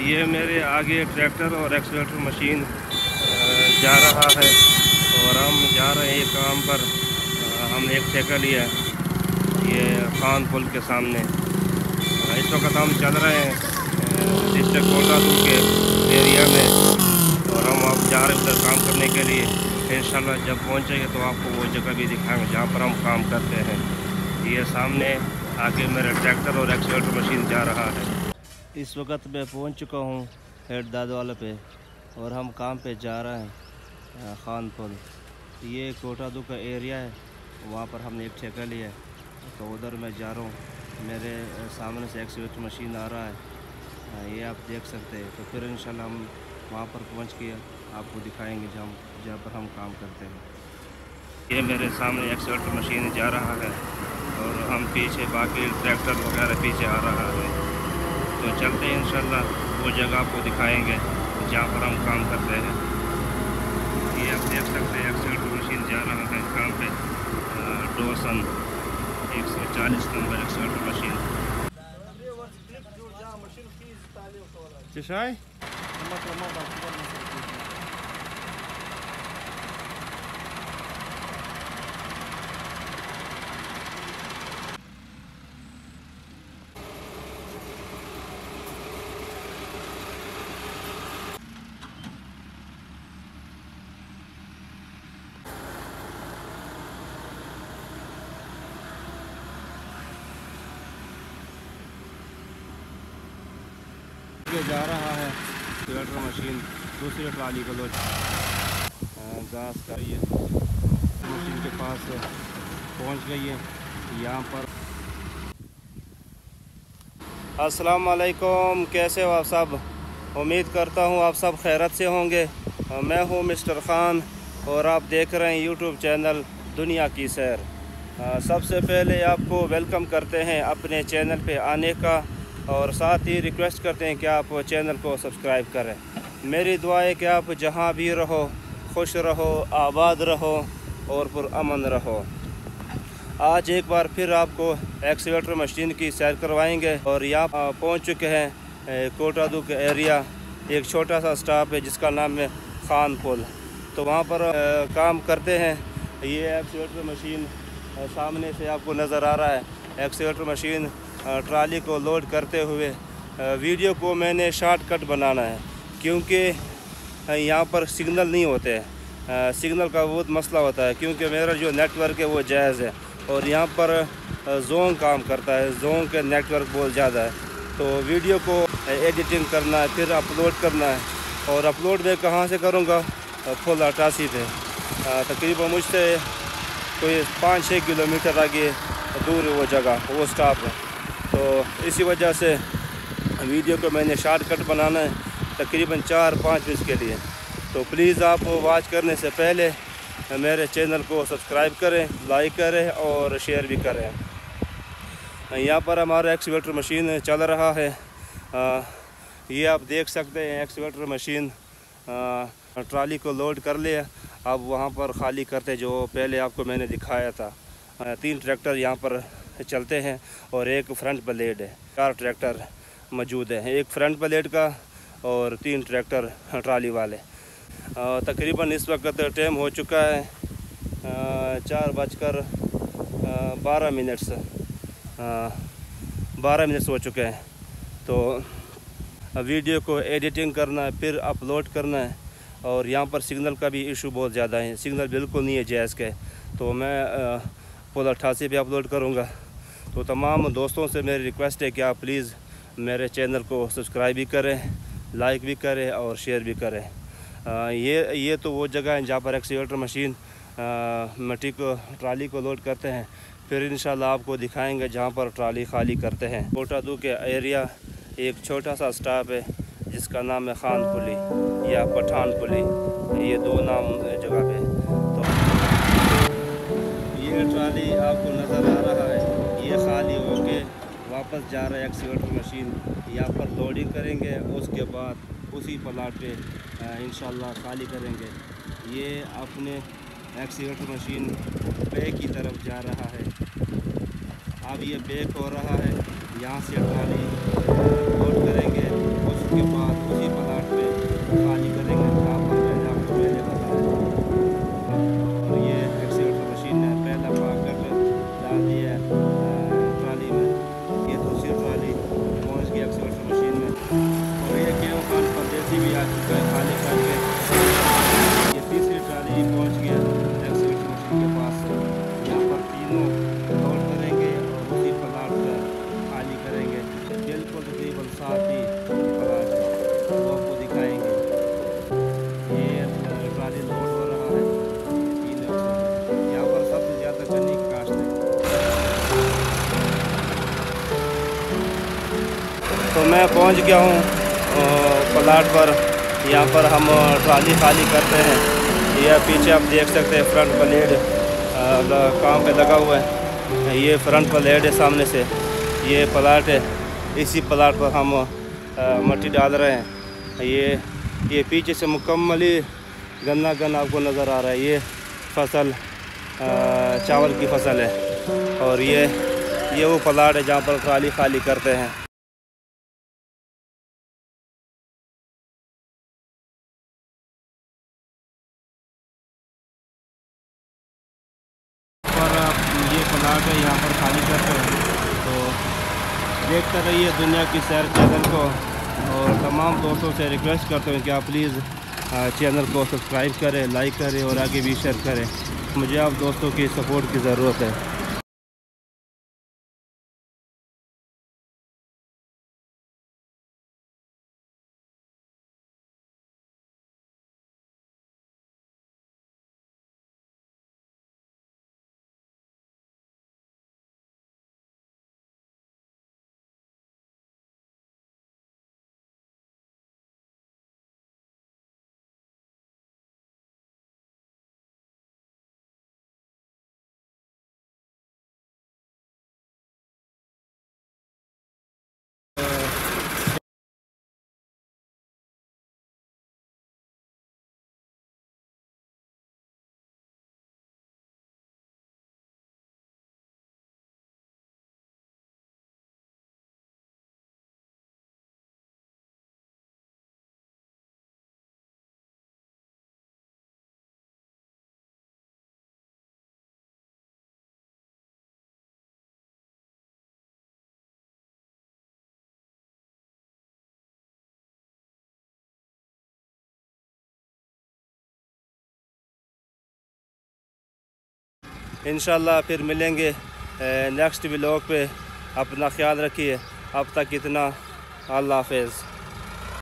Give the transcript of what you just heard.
ये मेरे आगे ट्रैक्टर और एक्सकेवेटर मशीन जा रहा है और हम जा रहे हैं ये काम पर। हमने एक ठेका लिया है ये खान पुल के सामने। इस वक्त हम चल रहे हैं डिस्ट्रिक्ट कोटादू के एरिया में और हम अब जा रहे हैं उधर काम करने के लिए। इंशाल्लाह जब पहुंचेंगे तो आपको वो जगह भी दिखाएंगे जहाँ पर हम काम करते हैं। ये सामने आगे मेरा ट्रैक्टर और एक्सकेवेटर मशीन जा रहा है। इस वक्त मैं पहुंच चुका हूं हेड दादवाला पे और हम काम पे जा रहे हैं खान पुल। ये कोटादू का एरिया है, वहाँ पर हमने एक ठेका लिया है तो उधर मैं जा रहा हूँ। मेरे सामने से एक्सकेवेटर मशीन आ रहा है, ये आप देख सकते हैं। तो फिर इंशाल्लाह हम वहाँ पर पहुँच के आपको दिखाएंगे जहाँ पर हम काम करते हैं। ये मेरे सामने एक्सकेवेटर मशीन जा रहा है और हम पीछे बाकी ट्रैक्टर वगैरह पीछे आ रहा है। तो चलते हैं इंशाल्लाह वो जगह आपको दिखाएंगे जहाँ पर हम काम करते हैं। ये आप देख सकते हैं एक्सकेवेटर मशीन जा रहा है काम पे डोसन 140 नंबर एक्सकेवेटर मशीन। जा रहा है एक्सकेवेटर मशीन दूसरी ट्राली को लोड घास का। ये मशीन के पास पहुंच गई है यहाँ पर। अस्सलाम वालेकुम, कैसे हो आप सब? उम्मीद करता हूँ आप सब खैरत से होंगे। मैं हूँ मिस्टर ख़ान और आप देख रहे हैं यूट्यूब चैनल दुनिया की सैर। सबसे पहले आपको वेलकम करते हैं अपने चैनल पे आने का और साथ ही रिक्वेस्ट करते हैं कि आप चैनल को सब्सक्राइब करें। मेरी दुआ है कि आप जहां भी रहो खुश रहो, आबाद रहो और पुरअमन रहो। आज एक बार फिर आपको एक्सकेवेटर मशीन की सैर करवाएंगे और यहाँ पहुँच चुके हैं कोटादू के एरिया। एक छोटा सा स्टॉप है जिसका नाम है खान पुल, तो वहाँ पर काम करते हैं। ये एक्सकेवेटर मशीन सामने से आपको नज़र आ रहा है। एक्सकेवेटर मशीन ट्राली को लोड करते हुए वीडियो को मैंने शॉर्टकट बनाना है क्योंकि यहाँ पर सिग्नल नहीं होते हैं। सिग्नल का बहुत मसला होता है क्योंकि मेरा जो नेटवर्क है वो जायज़ है और यहाँ पर जोन काम करता है, जोन के नेटवर्क बहुत ज़्यादा है। तो वीडियो को एडिटिंग करना है, फिर अपलोड करना है और अपलोड मैं कहाँ से करूँगा? फुल 88 पे। तकरीबन मुझसे कोई 5-6 किलोमीटर आगे दूर है वो जगह, वो स्टॉप है। तो इसी वजह से वीडियो को मैंने शॉर्टकट बनाना है तकरीबन 4-5 मिनट के लिए। तो प्लीज़ आप वॉच करने से पहले मेरे चैनल को सब्सक्राइब करें, लाइक करें और शेयर भी करें। यहाँ पर हमारा एक्सकेवेटर मशीन चल रहा है। ये आप देख सकते हैं एक्सकेवेटर मशीन ट्राली को लोड कर लिया। अब वहाँ पर खाली करते जो पहले आपको मैंने दिखाया था। 3 ट्रैक्टर यहाँ पर चलते हैं और एक फ्रंट ब्लेड है। 4 ट्रैक्टर मौजूद हैं, एक फ्रंट ब्लेड का और 3 ट्रैक्टर ट्राली वाले। तकरीबन इस वक्त टाइम हो चुका है 4:12 से 12 मिनट हो चुके हैं। तो वीडियो को एडिटिंग करना है, फिर अपलोड करना है और यहाँ पर सिग्नल का भी इशू बहुत ज़्यादा है। सिग्नल बिल्कुल नहीं है जायज़ के, तो मैं फुल 88 पे अपलोड करूँगा। तो तमाम दोस्तों से मेरी रिक्वेस्ट है कि आप प्लीज़ मेरे चैनल को सब्सक्राइब भी करें, लाइक भी करें और शेयर भी करें। ये तो वो जगह है जहाँ पर एक्सकेवेटर मशीन मिट्टी को ट्राली को लोड करते हैं। फिर इंशाल्लाह आपको दिखाएंगे जहाँ पर ट्राली खाली करते हैं। कोटादू के एरिया एक छोटा सा स्टॉप है जिसका नाम है खान पुली या पठान पुली, ये 2 नाम जगह पे। तो ये ट्राली आपको नज़र आ रहा है, ये खाली होके वापस जा रहा है एक्सकेवेटर मशीन। यहाँ पर लोडिंग करेंगे, उसके बाद उसी प्लाट पे इंशाल्लाह खाली करेंगे। ये अपने एक्सकेवेटर मशीन बैक की तरफ जा रहा है। अब ये बैक हो रहा है यहाँ से ट्राली लोड करेंगे, उसके बाद उसी प्लाट पे खाली करेंगे जहाँ पर मैंने आपको पहले बताया। और ये एक्सीवेटर मशीन है, पहला भाग कर डाल दिया है ट्राली में, ये दूसरी ट्राली पहुँच गई एक्सीवेटर मशीन में। और ये केव खान परदेसी भी आ चुका है खाली करके। ये तीसरी ट्राली पहुँच गया एक्सीवेटर मशीन के पास। यहाँ पर तीनों लोड करेंगे और उसी प्लाट पर खाली करेंगे। बिल्कुल तकरीबन साथ ही प्लाट है, वो आपको दिखाएंगे। ये ट्राली लोड हो रहा है तीनों से। यहाँ पर सबसे ज़्यादा गन्ने की काश्त है। तो मैं पहुँच गया हूँ प्लाट पर। यहाँ पर हम ट्राली खाली करते हैं। यह पीछे आप देख सकते हैं फ्रंट प्लेट काम पे लगा हुआ है। ये फ्रंट प्लेट है सामने से, ये प्लाट है। इसी प्लाट पर हम मिट्टी डाल रहे हैं। ये पीछे से मुकम्मल ही गन्ना आपको नज़र आ रहा है। ये फसल चावल की फसल है। और ये वो प्लाट है जहाँ पर ट्राली खाली करते हैं। ये प्लाट है, यहाँ पर खाली करते हैं। तो देखते रहिए दुनिया की सैर चैनल को। और तमाम दोस्तों से रिक्वेस्ट करते हैं कि आप प्लीज़ चैनल को सब्सक्राइब करें, लाइक करें और आगे भी शेयर करें। मुझे आप दोस्तों की सपोर्ट की ज़रूरत है। इंशाल्लाह फिर मिलेंगे नेक्स्ट व्लॉग पे। अपना ख्याल रखिए। अब तक इतना, अल्लाह हाफ़िज़।